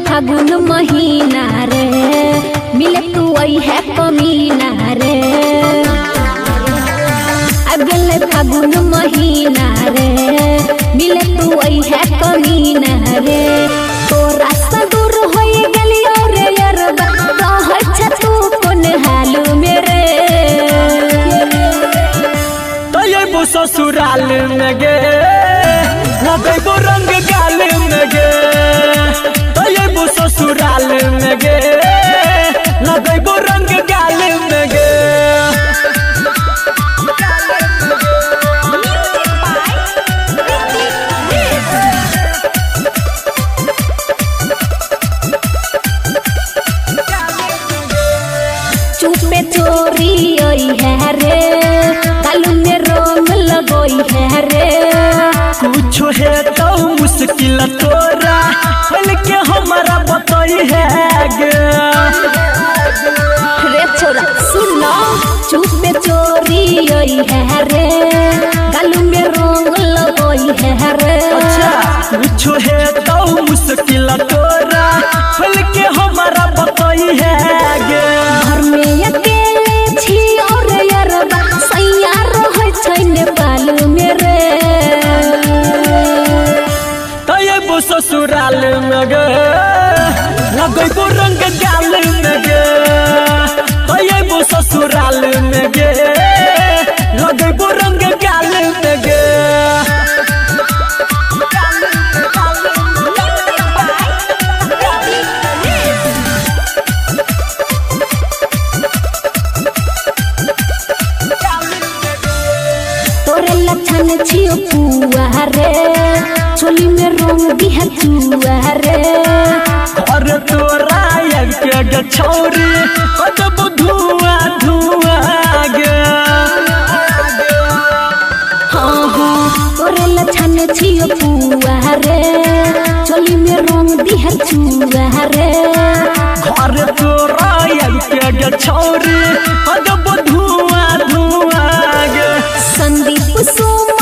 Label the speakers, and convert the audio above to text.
Speaker 1: फागुन महीना रे मिले तू आई है कमीना रे अगले फागुन महीना रे मिले तू आई है कमीना रे तो रास्ता दूर हो गली और यारबा रह तू कोन हाल मेरे
Speaker 2: तो ये वो ससुराल में गे लगो रंग गाल में गे ससुराल में गे लगो रंग गाल में गे
Speaker 1: चुपे चोरी आई है रे गाल में रंग लगोई है रे
Speaker 2: कुछ है तो मुश्किल तोरा के हमारा बताई है
Speaker 1: रे छोरा सुनो चुपे चोरी आई है रे गालू में रंग लगोई है रे
Speaker 2: अच्छा कुछ है तो मुश्किल तोरा के हमारा बताई है
Speaker 1: घर में अकेले छी और यारबा सैया रहे छै नेपाल में रे
Speaker 2: ससुराल में गे लगो रंग गाल में गे तो ये वो ससुराल में गे लगो रंग गाल में गे
Speaker 1: तोरे लछन छियो पुआ रे चोली में रंग दिया चुआ रे
Speaker 2: और तोरा के छौरी जब धुआं धुआं गे
Speaker 1: हाँ हाँ तोरे लछन छियो पुआ रे चोली में रंग दिया चुआ रे
Speaker 2: घर तोरा के छौरी जब धुआं धुआं गे
Speaker 1: संदीप सोम